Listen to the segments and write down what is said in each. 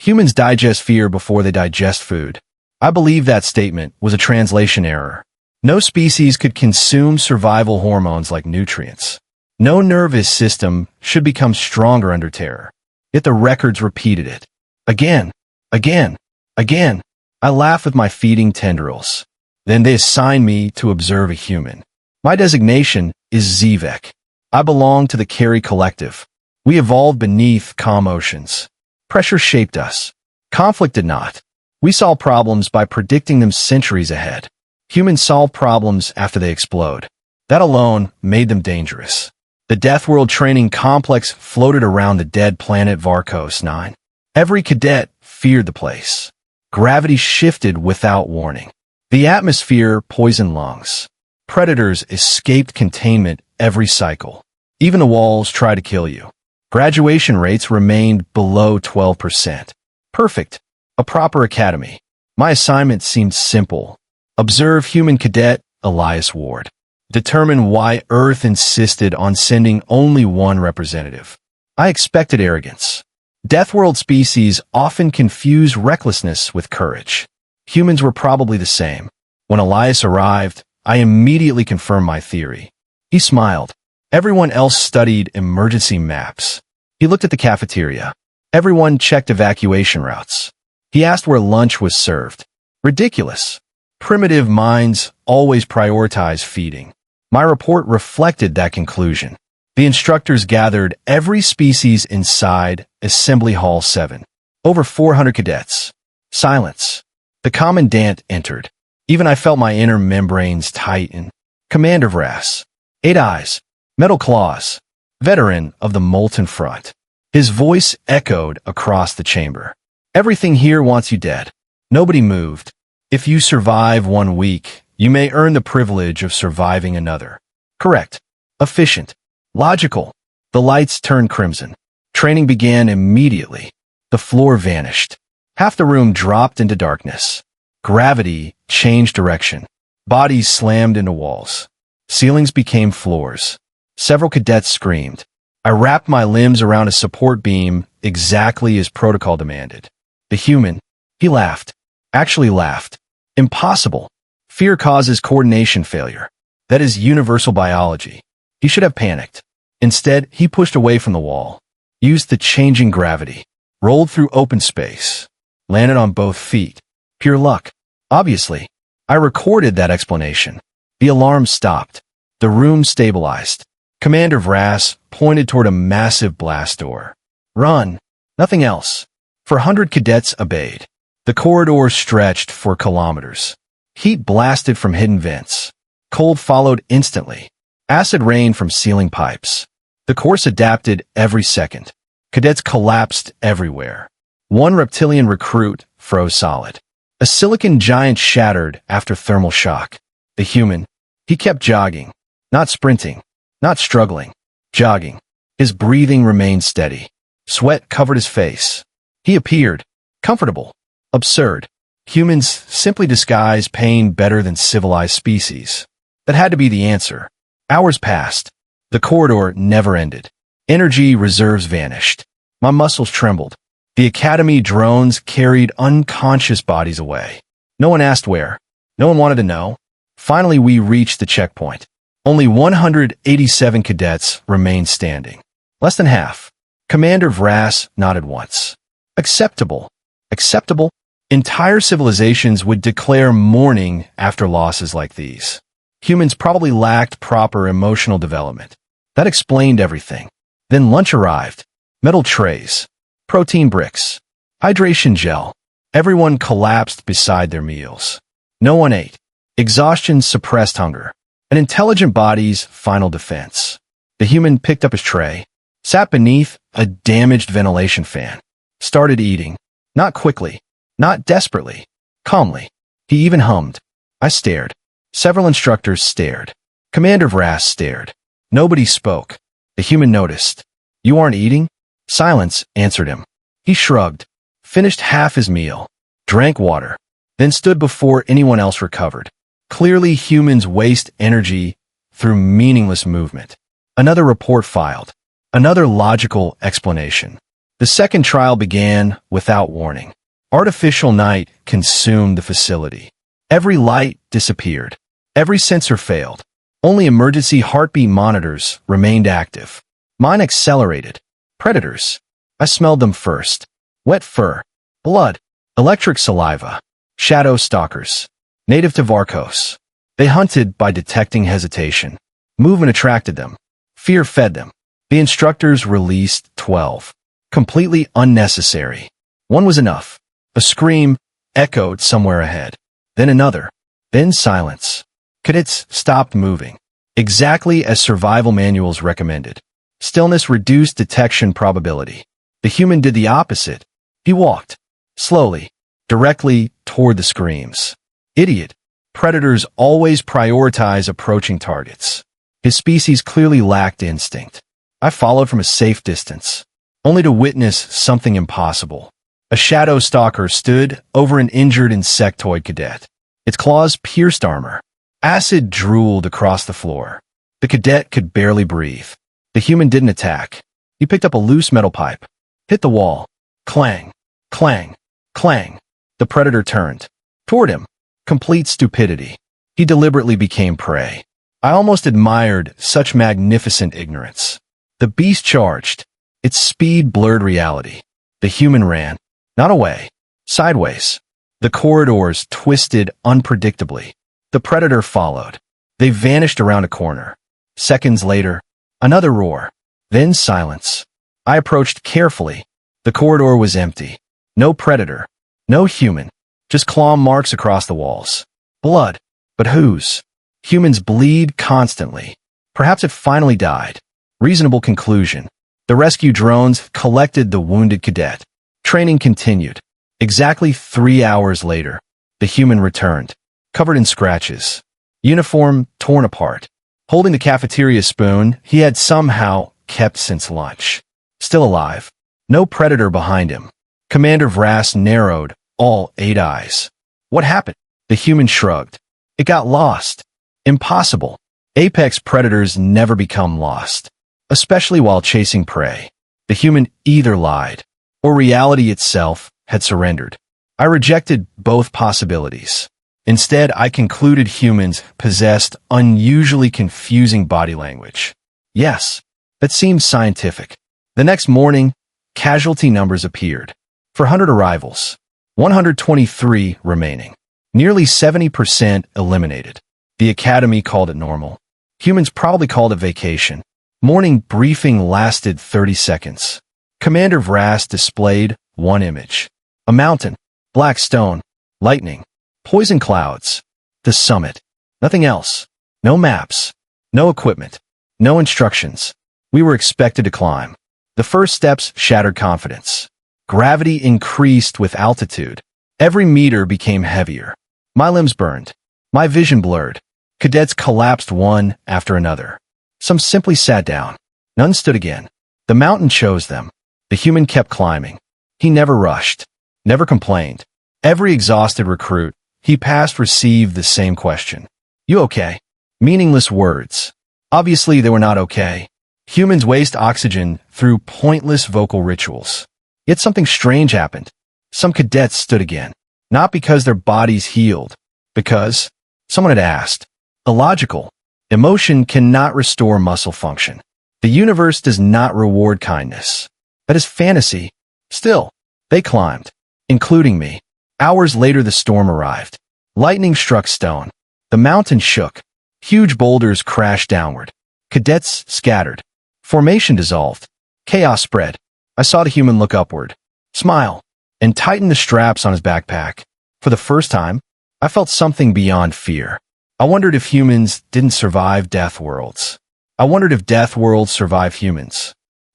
Humans digest fear before they digest food. I believe that statement was a translation error. No species could consume survival hormones like nutrients. No nervous system should become stronger under terror. Yet the records repeated it. Again, again, again. I laugh with my feeding tendrils. Then they assign me to observe a human. My designation is Zevek. I belong to the Carry Collective. We evolved beneath calm oceans. Pressure shaped us. Conflict did not. We solve problems by predicting them centuries ahead. Humans solve problems after they explode. That alone made them dangerous. The Deathworld training complex floated around the dead planet Varkos 9. Every cadet feared the place. Gravity shifted without warning. The atmosphere poisoned lungs. Predators escaped containment every cycle. Even the walls try to kill you. Graduation rates remained below 12%. Perfect. A proper academy. My assignment seemed simple. Observe Human Cadet Elias Ward. Determine why Earth insisted on sending only one representative. I expected arrogance. Deathworld species often confuse recklessness with courage. Humans were probably the same. When Elias arrived, I immediately confirmed my theory. He smiled. Everyone else studied emergency maps. He looked at the cafeteria. Everyone checked evacuation routes. He asked where lunch was served. Ridiculous. Primitive minds always prioritize feeding. My report reflected that conclusion. The instructors gathered every species inside Assembly Hall 7. Over 400 cadets. Silence. The commandant entered. Even I felt my inner membranes tighten. Commander Vrass. 8 eyes. Metal claws. Veteran of the Molten Front. His voice echoed across the chamber. Everything here wants you dead. Nobody moved. If you survive 1 week, you may earn the privilege of surviving another. Correct. Efficient. Logical. The lights turned crimson. Training began immediately. The floor vanished. Half the room dropped into darkness. Gravity changed direction. Bodies slammed into walls. Ceilings became floors. Several cadets screamed. I wrapped my limbs around a support beam exactly as protocol demanded. The human, he laughed. Actually laughed. Impossible. Fear causes coordination failure. That is universal biology. He should have panicked. Instead, he pushed away from the wall, used the changing gravity, rolled through open space, landed on both feet. Pure luck. Obviously. I recorded that explanation. The alarm stopped. The room stabilized. Commander Vrass pointed toward a massive blast door. Run. Nothing else. 400 cadets obeyed. The corridor stretched for kilometers. Heat blasted from hidden vents. Cold followed instantly. Acid rained from ceiling pipes. The course adapted every second. Cadets collapsed everywhere. One reptilian recruit froze solid. A silicon giant shattered after thermal shock. The human, he kept jogging. Not sprinting. Not struggling. Jogging. His breathing remained steady. Sweat covered his face. He appeared comfortable. Absurd. Humans simply disguise pain better than civilized species. That had to be the answer. Hours passed. The corridor never ended. Energy reserves vanished. My muscles trembled. The academy drones carried unconscious bodies away. No one asked where. No one wanted to know. Finally, we reached the checkpoint. Only 187 cadets remained standing. Less than half. Commander Vrass nodded once. Acceptable. Acceptable? Entire civilizations would declare mourning after losses like these. Humans probably lacked proper emotional development. That explained everything. Then lunch arrived. Metal trays. Protein bricks. Hydration gel. Everyone collapsed beside their meals. No one ate. Exhaustion suppressed hunger. An intelligent body's final defense. The human picked up his tray, sat beneath a damaged ventilation fan, started eating. Not quickly. Not desperately. Calmly. He even hummed. I stared. Several instructors stared. Commander Vrass stared. Nobody spoke. The human noticed. You aren't eating? Silence answered him. He shrugged, finished half his meal, drank water, then stood before anyone else recovered. Clearly, humans waste energy through meaningless movement. Another report filed. Another logical explanation. The The second trial began without warning. Artificial night consumed the facility. Every light disappeared. Every sensor failed. Only emergency heartbeat monitors remained active. Mine accelerated. Predators. I smelled them first. Wet fur. Blood. Electric saliva. Shadow stalkers. Native to Varkos. They hunted by detecting hesitation. Movement attracted them. Fear fed them. The instructors released 12. Completely unnecessary. One was enough. A scream echoed somewhere ahead. Then another. Then silence. Cadets stopped moving. Exactly as survival manuals recommended. Stillness reduced detection probability. The human did the opposite. He walked. Slowly. Directly toward the screams. Idiot. Predators always prioritize approaching targets. His species clearly lacked instinct. I followed from a safe distance, only to witness something impossible. A shadow stalker stood over an injured insectoid cadet. Its claws pierced armor. Acid drooled across the floor. The cadet could barely breathe. The human didn't attack. He picked up a loose metal pipe. Hit the wall. Clang. Clang. Clang. The predator turned. Toward him. Complete stupidity. He deliberately became prey. I almost admired such magnificent ignorance. The beast charged. Its speed blurred reality. The human ran. Not away. Sideways. The corridors twisted unpredictably. The predator followed. They vanished around a corner. Seconds later, another roar. Then silence. I approached carefully. The corridor was empty. No predator. No human. Just claw marks across the walls. Blood. But whose? Humans bleed constantly. Perhaps it finally died. Reasonable conclusion. The rescue drones collected the wounded cadet. Training continued. Exactly 3 hours later, the human returned, covered in scratches. Uniform torn apart. Holding the cafeteria spoon he had somehow kept since lunch. Still alive. No predator behind him. Commander Vrass narrowed all 8 eyes. What happened? The human shrugged. It got lost. Impossible. Apex predators never become lost, especially while chasing prey. The human either lied, or reality itself had surrendered. I rejected both possibilities. Instead, I concluded humans possessed unusually confusing body language. Yes, that seemed scientific. The next morning, casualty numbers appeared. 400 arrivals. 123 remaining. Nearly 70% eliminated. The Academy called it normal. Humans probably called it vacation. Morning briefing lasted 30 seconds. Commander Vrass displayed one image. A mountain, black stone, lightning, poison clouds, the summit. Nothing else. No maps, no equipment, no instructions. We were expected to climb. The first steps shattered confidence. Gravity increased with altitude. Every meter became heavier. My limbs burned. My vision blurred. Cadets collapsed one after another. Some simply sat down. None stood again. The mountain chose them. The human kept climbing. He never rushed. Never complained. Every exhausted recruit he passed received the same question. You okay? Meaningless words. Obviously they were not okay. Humans waste oxygen through pointless vocal rituals. Yet something strange happened. Some cadets stood again. Not because their bodies healed. Because someone had asked. Illogical. Emotion cannot restore muscle function. The universe does not reward kindness. That is fantasy. Still, they climbed, including me. Hours later the storm arrived. Lightning struck stone. The mountain shook. Huge boulders crashed downward. Cadets scattered. Formation dissolved. Chaos spread. I saw the human look upward, smile, and tighten the straps on his backpack. For the first time, I felt something beyond fear. I wondered if humans didn't survive Deathworlds. I wondered if Deathworlds survive humans.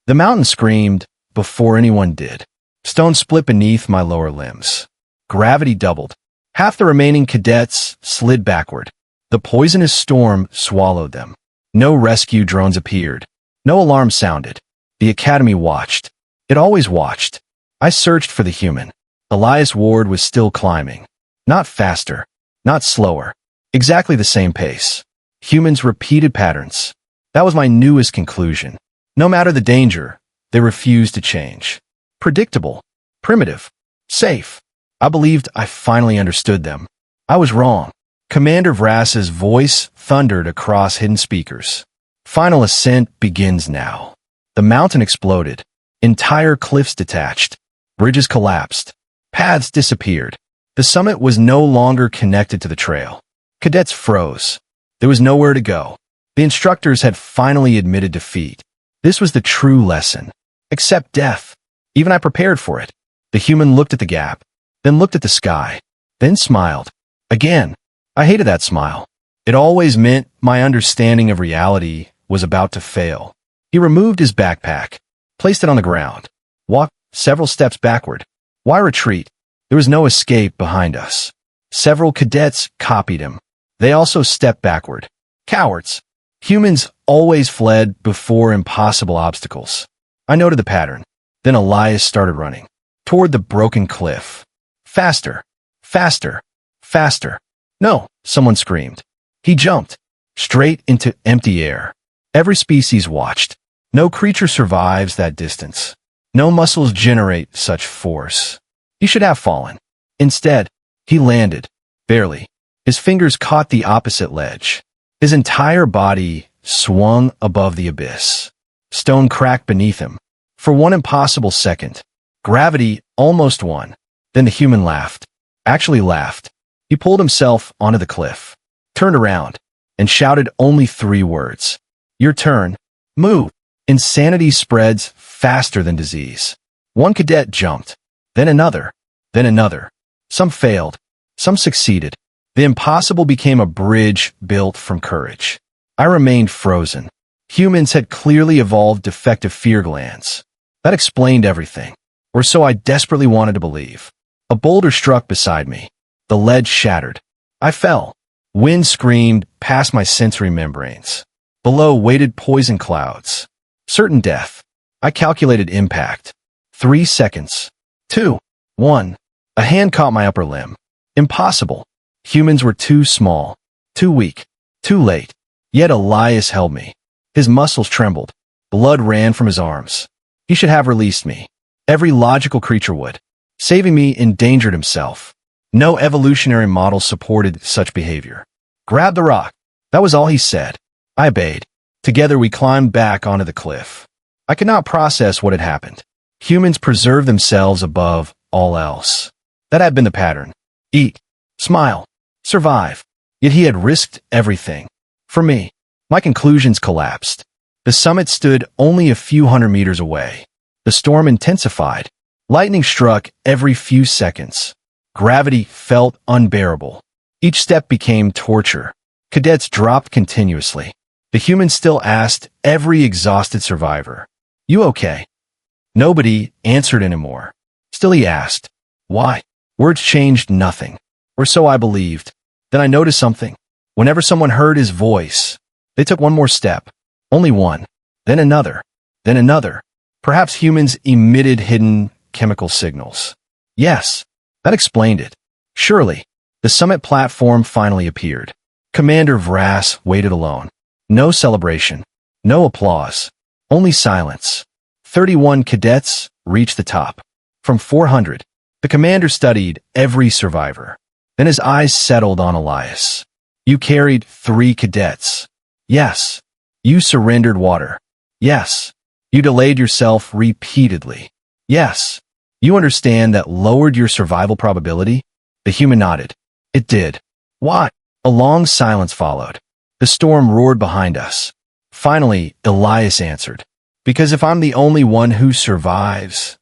The mountain screamed before anyone did. Stone split beneath my lower limbs. Gravity doubled. Half the remaining cadets slid backward. The poisonous storm swallowed them. No rescue drones appeared. No alarm sounded. The Academy watched. It always watched. I searched for the human. Elias Ward was still climbing. Not faster. Not slower. Exactly the same pace. Humans repeated patterns. That was my newest conclusion. No matter the danger, they refused to change. predictable, primitive, safe. I believed I finally understood them. I was wrong. Commander Vrass's voice thundered across hidden speakers. Final ascent begins now. The mountain exploded. Entire cliffs detached. Bridges collapsed. Paths disappeared. The summit was no longer connected to the trail. Cadets froze. There was nowhere to go. The instructors had finally admitted defeat. This was the true lesson. Accept death. Even I prepared for it. The human looked at the gap, then looked at the sky, then smiled. Again. I hated that smile. It always meant my understanding of reality was about to fail. He removed his backpack, placed it on the ground, walked several steps backward. Why retreat? There was no escape behind us. Several cadets copied him. They also stepped backward. Cowards. Humans always fled before impossible obstacles. I noted the pattern. Then Elias started running toward the broken cliff. Faster, faster, faster. No, someone screamed. He jumped straight into empty air. Every species watched. No creature survives that distance. No muscles generate such force. He should have fallen. Instead, he landed, barely. His fingers caught the opposite ledge. His entire body swung above the abyss. Stone cracked beneath him. For one impossible second, gravity almost won. Then the human laughed. Actually laughed. He pulled himself onto the cliff, turned around, and shouted only 3 words. Your turn. Move. Insanity spreads faster than disease. One cadet jumped, then another, then another. Some failed, some succeeded. The impossible became a bridge built from courage. I remained frozen. Humans had clearly evolved defective fear glands. That explained everything, or so I desperately wanted to believe. A boulder struck beside me. The ledge shattered. I fell. Wind screamed past my sensory membranes. Below waited poison clouds. Certain death. I calculated impact. 3 seconds. 2. 1. A hand caught my upper limb. Impossible. Humans were too small. Too weak. Too late. Yet Elias held me. His muscles trembled. Blood ran from his arms. He should have released me. Every logical creature would. Saving me endangered himself. No evolutionary model supported such behavior. Grab the rock. That was all he said. I obeyed. Together we climbed back onto the cliff. I could not process what had happened. Humans preserve themselves above all else. That had been the pattern. Eat. Smile. Survive. Yet he had risked everything. For me, my conclusions collapsed. The summit stood only a few hundred meters away. The storm intensified. Lightning struck every few seconds. Gravity felt unbearable. Each step became torture. Cadets dropped continuously. The human still asked every exhausted survivor, "You okay?" Nobody answered anymore. Still he asked, "Why?" Words changed nothing. Or so I believed. Then I noticed something. Whenever someone heard his voice, they took one more step. Only one. Then another. Then another. Perhaps humans emitted hidden chemical signals. Yes. That explained it. Surely, the summit platform finally appeared. Commander Vrass waited alone. No celebration. No applause. Only silence. 31 cadets reached the top. From 400, the commander studied every survivor. Then his eyes settled on Elias. You carried 3 cadets. Yes. You surrendered water. Yes. You delayed yourself repeatedly. Yes. You understand that lowered your survival probability? The human nodded. It did. Why? A long silence followed. The storm roared behind us. Finally, Elias answered. Because if I'm the only one who survives,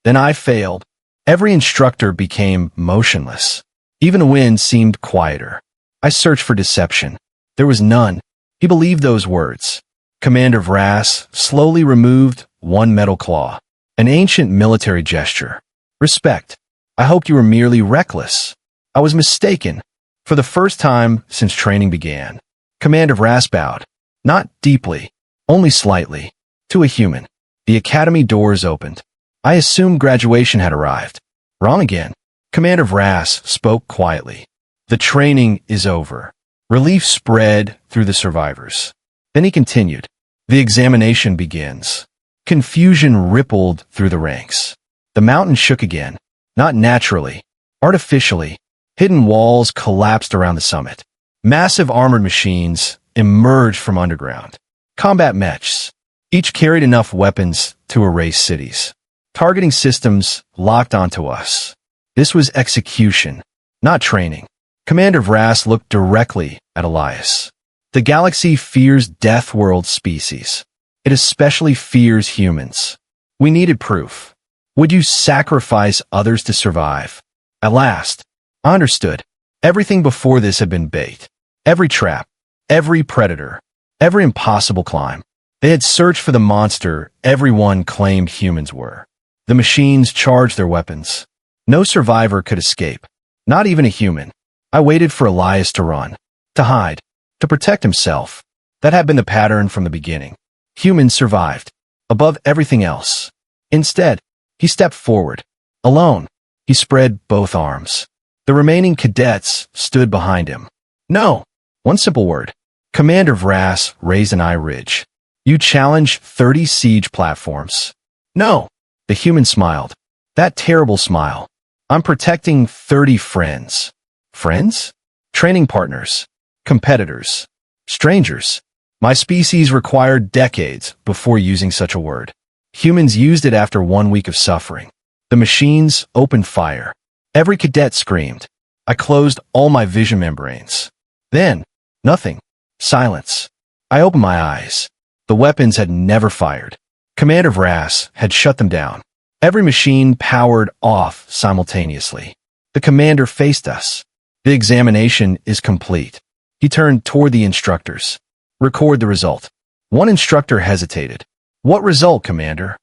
then I failed. Every instructor became motionless. Even the wind seemed quieter. I searched for deception. There was none. He believed those words. Commander Vrass slowly removed one metal claw. An ancient military gesture. Respect. I hoped you were merely reckless. I was mistaken. For the first time since training began, Commander Vrass bowed. Not deeply, only slightly. To a human. The academy doors opened. I assumed graduation had arrived. Wrong again. Commander Vrass spoke quietly. The training is over. Relief spread through the survivors. Then he continued. The examination begins. Confusion rippled through the ranks. The mountain shook again. Not naturally. Artificially. Hidden walls collapsed around the summit. Massive armored machines emerged from underground. Combat mechs. Each carried enough weapons to erase cities. Targeting systems locked onto us. This was execution, not training. Commander Vrass looked directly at Elias. The galaxy fears Deathworld species. It especially fears humans. We needed proof. Would you sacrifice others to survive? At last, I understood. Everything before this had been bait. Every trap, every predator, every impossible climb. They had searched for the monster everyone claimed humans were. The machines charged their weapons. No survivor could escape. Not even a human. I waited for Elias to run, to hide, to protect himself. That had been the pattern from the beginning. Humans survived, above everything else. Instead, he stepped forward. Alone, he spread both arms. The remaining cadets stood behind him. No. One simple word. Commander Vrass raised an eye ridge. You challenge 30 siege platforms. No. The human smiled. That terrible smile. I'm protecting 30 friends. Friends? Training partners. Competitors. Strangers. My species required decades before using such a word. Humans used it after 1 week of suffering. The machines opened fire. Every cadet screamed. I closed all my vision membranes. Then, nothing. Silence. I opened my eyes. The weapons had never fired. Commander Vrass had shut them down. Every machine powered off simultaneously. The commander faced us. The examination is complete. He turned toward the instructors. Record the result. One instructor hesitated. What result, Commander?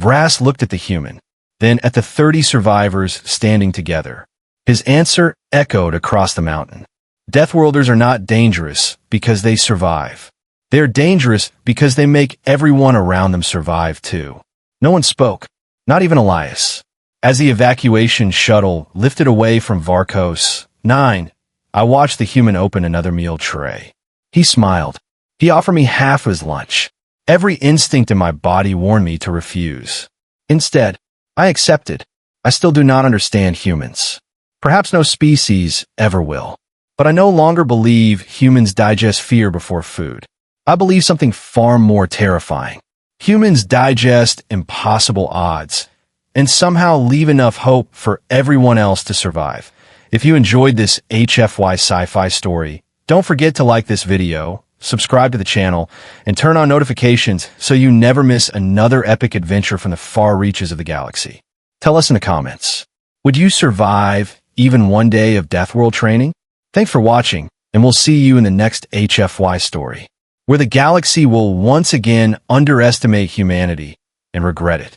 Vrass looked at the human, then at the 30 survivors standing together. His answer echoed across the mountain. Deathworlders are not dangerous because they survive. They are dangerous because they make everyone around them survive too. No one spoke, not even Elias. As the evacuation shuttle lifted away from Varkos 9, I watched the human open another meal tray. He smiled. He offered me half his lunch. Every instinct in my body warned me to refuse. Instead, I accepted. I still do not understand humans. Perhaps no species ever will. But I no longer believe humans digest fear before food. I believe something far more terrifying. Humans digest impossible odds and somehow leave enough hope for everyone else to survive. If you enjoyed this HFY sci-fi story, don't forget to like this video, subscribe to the channel, and turn on notifications so you never miss another epic adventure from the far reaches of the galaxy. Tell us in the comments, would you survive even one day of Deathworld training? Thanks for watching, and we'll see you in the next HFY story, where the galaxy will once again underestimate humanity and regret it.